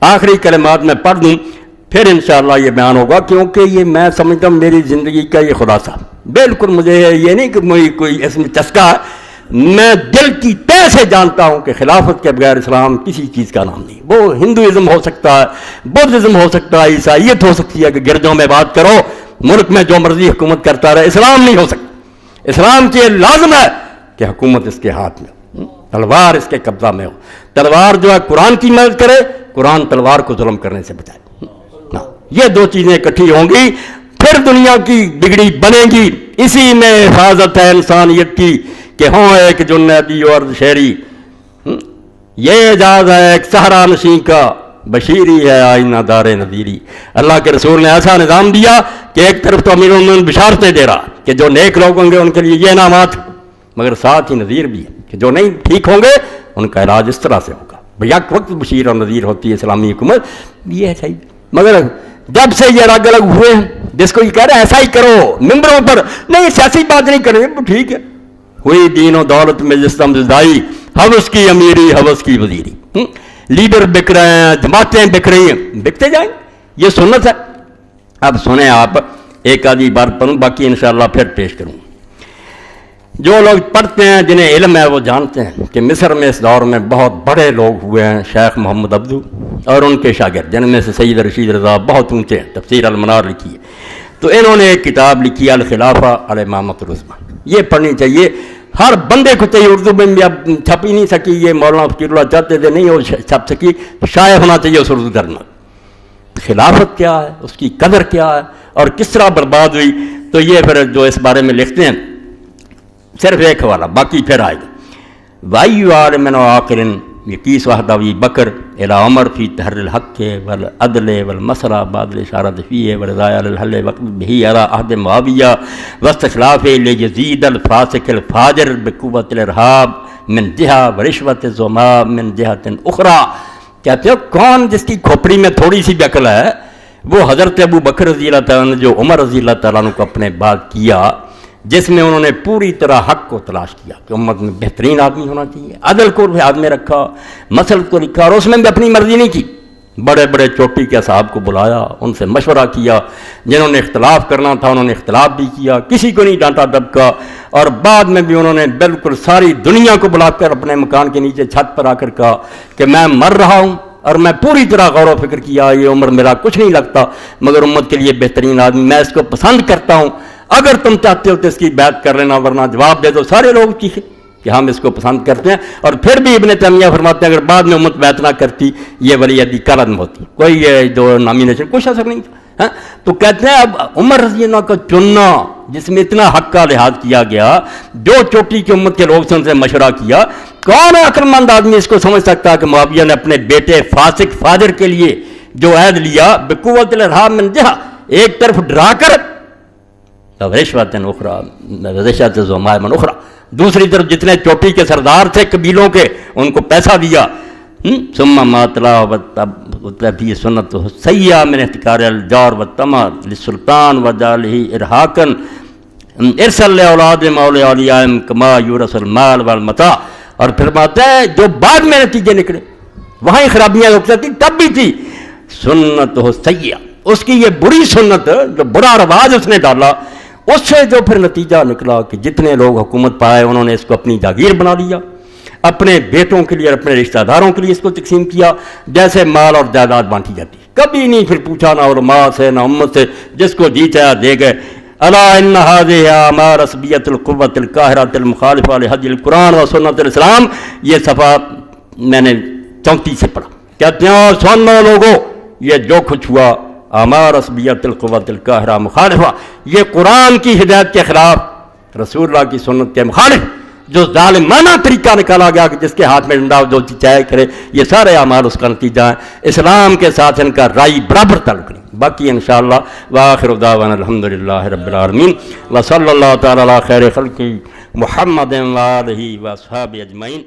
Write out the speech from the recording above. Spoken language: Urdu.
آخری کلمات میں پڑھ دوں پھر انشاءاللہ یہ بیان ہوگا، کیونکہ یہ میں سمجھتا ہوں میری زندگی کا یہ خلاصہ، بالکل مجھے یہ نہیں کہ مجھے کوئی اس میں چسکا ہے، میں دل کی تہ سے جانتا ہوں کہ خلافت کے بغیر اسلام کسی چیز کا نام نہیں۔ وہ ہندوازم ہو سکتا ہے، بدھزم ہو سکتا ہے، عیسائیت ہو سکتی ہے کہ گرجوں میں بات کرو، ملک میں جو مرضی حکومت کرتا رہے، اسلام نہیں ہو سکتا۔ اسلام کے لازم ہے کہ حکومت اس کے ہاتھ میں ہو، تلوار اس کے قبضہ میں ہو، تلوار جو ہے قرآن کی مدد کرے، قرآن تلوار کو ظلم کرنے سے بچائے۔ یہ دو چیزیں اکٹھی ہوں گی پھر دنیا کی بگڑی بنے گی۔ اسی میں حفاظت ہے انسانیت کی کہ ہوں ایک جنیدی اور شہری، یہ اعجاز ہے ایک صحرا نشین کا، بشیری ہے آئینہ دار نذیری۔ اللہ کے رسول نے ایسا نظام دیا کہ ایک طرف تو امیر المومنین بشارتیں دے رہا کہ جو نیک لوگ ہوں گے ان کے لیے یہ انعامات، مگر ساتھ ہی نذیر بھی ہے کہ جو نہیں ٹھیک ہوں گے ان کا علاج اس طرح سے ہوگا۔ یک وقت بشیر اور نذیر ہوتی ہے اسلامی حکومت، یہ ہے صحیح۔ مگر جب سے یہ الگ الگ ہوئے ہیں، جس کو یہ کہہ رہے ہیں ایسا ہی کرو ممبروں پر، نہیں سیاسی بات نہیں کریں، ٹھیک ہے، ہوئی دین و دولت میں جسم زدائی، حوث کی امیری حوث کی وزیری، لیڈر بک رہے ہیں، جماعتیں بک رہی ہیں، بکتے جائیں، یہ سنت ہے۔ اب سنیں آپ، ایک آدھی بار پڑھوں، باقی انشاءاللہ پھر پیش کروں۔ جو لوگ پڑھتے ہیں جنہیں علم ہے وہ جانتے ہیں کہ مصر میں اس دور میں بہت بڑے لوگ ہوئے ہیں، شیخ محمد عبدو اور ان کے شاگرد، جن میں سے سید رشید رضا بہت اونچے ہیں، تفسیر المنار لکھی ہے، تو انہوں نے ایک کتاب لکھی ہے الخلافہ الامامۃ العظمیٰ، یہ پڑھنی چاہیے ہر بندے کو چاہیے۔ اردو میں بھی اب چھپ ہی نہیں سکی، یہ مولانا فقیر اللہ چاہتے تھے نہیں وہ چھپ سکی، شائع ہونا چاہیے اس اردو کرنا۔ خلافت کیا ہے، اس کی قدر کیا ہے اور کس طرح برباد ہوئی، تو یہ پھر جو اس بارے میں لکھتے ہیں صرف ایک حوالہ، باقی پھر آئے گا۔ وَأَيُّ عَالِمٍ وَعَاقِلٍ يَقِيسُ وَحْدَ أَبِي بَكْرٍ إِلَىٰ عُمَرَ فِي تَحْرِّ الْحَقِّ وَالْعَدْلِ وَالْمَسْرَةِ بَعْدَ الْإِشَارَةِ فِيهِ وَالرِّضَاءِ عَلَى الْحَلِّ وَقْبِهِ عَلَىٰ عَهْدِ مُعَاوِيَةَ وَاسْتِخْلَافِهِ لِيَزِيدَ الْفَاسِقَ الْفَاجِرَ بِقُوَّةِ الْإِرْهَابِ مِنْ جِهَةٍ وَرِشْوَةِ الزُّمَّاءِ مِنْ جِهَةٍ أُخْرَىٰ۔ کہتے ہو کون جس کی کھوپڑی میں تھوڑی سی بھی عقل ہے، وہ حضرت ابو بکر رضی اللہ تعالیٰ نے جو عمر رضی اللہ تعالیٰ عنہ کو اپنے بعد کیا، جس میں انہوں نے پوری طرح حق کو تلاش کیا کہ امت میں بہترین آدمی ہونا چاہیے، عدل کو ہاتھ میں رکھا، مسل کو لکھا، اور اس میں بھی اپنی مرضی نہیں کی، بڑے بڑے چوٹی کے اصحاب کو بلایا، ان سے مشورہ کیا، جنہوں نے اختلاف کرنا تھا انہوں نے اختلاف بھی کیا، کسی کو نہیں ڈانٹا دبکا، اور بعد میں بھی انہوں نے بالکل ساری دنیا کو بلا کر اپنے مکان کے نیچے چھت پر آ کر کہا کہ میں مر رہا ہوں اور میں پوری طرح غور و فکر کیا، یہ عمر میرا کچھ نہیں لگتا مگر امت کے لیے بہترین آدمی، میں اس کو پسند کرتا ہوں، اگر تم چاہتے ہو تو اس کی بیعت کر لینا ورنہ جواب دے دو۔ سارے لوگ چیخے کہ ہم اس کو پسند کرتے ہیں، اور پھر بھی ابن تیمیہ فرماتے ہیں اگر بعد میں امت بیعت نہ کرتی یہ ولی عہدی کا عدم ہوتی، کوئی یہ جو نامینیشن کچھ اثر نہیں تھا۔ تو کہتے ہیں اب عمر رضی اللہ کا چننا جس میں اتنا حق کا لحاظ کیا گیا، جو چوٹی کی امت کے لوگ سے ان سے مشورہ کیا، کون عقل مند آدمی اس کو سمجھ سکتا کہ معاویہ نے اپنے بیٹے فاسق فاجر کے لیے جو عہد لیا بقوت الارحام من جہہ، ایک طرف ڈرا کر رشوت زماء من اخرى، دوسری طرف جتنے چوٹی کے سردار تھے قبیلوں کے ان کو پیسہ دیا، ثم ما تلا فی سنت سیئہ من احتکار الجار والطمع للسلطان وجعلہ ارہاقا ارسل لاولاد مولا اولیائهم کما یورث المال والمتاع۔ اور پھر بات ہے جو بعد میں نتیجے نکلے وہاں خرابیاں ہو سکتی تب بھی تھی، سنت سیئہ، اس کی یہ بری سنت جو برا رواج اس نے ڈالا، اس سے جو پھر نتیجہ نکلا کہ جتنے لوگ حکومت پائے انہوں نے اس کو اپنی جاگیر بنا لیا، اپنے بیٹوں کے لیے اور اپنے رشتہ داروں کے لیے اس کو تقسیم کیا جیسے مال اور جائیداد بانٹی جاتی، کبھی نہیں پھر پوچھا نہ علماء سے نہ امت سے، جس کو جی چاہا دے گئے۔ الا ان هذه اعمار عصبیۃ القوۃ القاہرۃ المخالفہ لحج القرآن و سنت الاسلام، یہ صفحہ میں نے 34 سے پڑھا، کہتے ہیں سنو لوگوں یہ جو کچھ ہوا اعمار عصبیۃ القوۃ القاہرہ مخالفہ، یہ قرآن کی ہدایت کے خلاف، رسول اللہ کی سنت کے مخالف، جو ظالمانہ طریقہ نکالا گیا کہ جس کے ہاتھ میں ڈنڈا جو چاہے کرے، یہ سارے اعمال اس کا نتیجہ ہیں، اسلام کے ساتھ ان کا رائی برابر تعلق نہیں۔ باقی انشاءاللہ وآخر دعوانا الحمدللہ رب العالمین وصلی اللہ تعالی علی خیر خلقہ محمد وآلہ واصحابہ اجمعین۔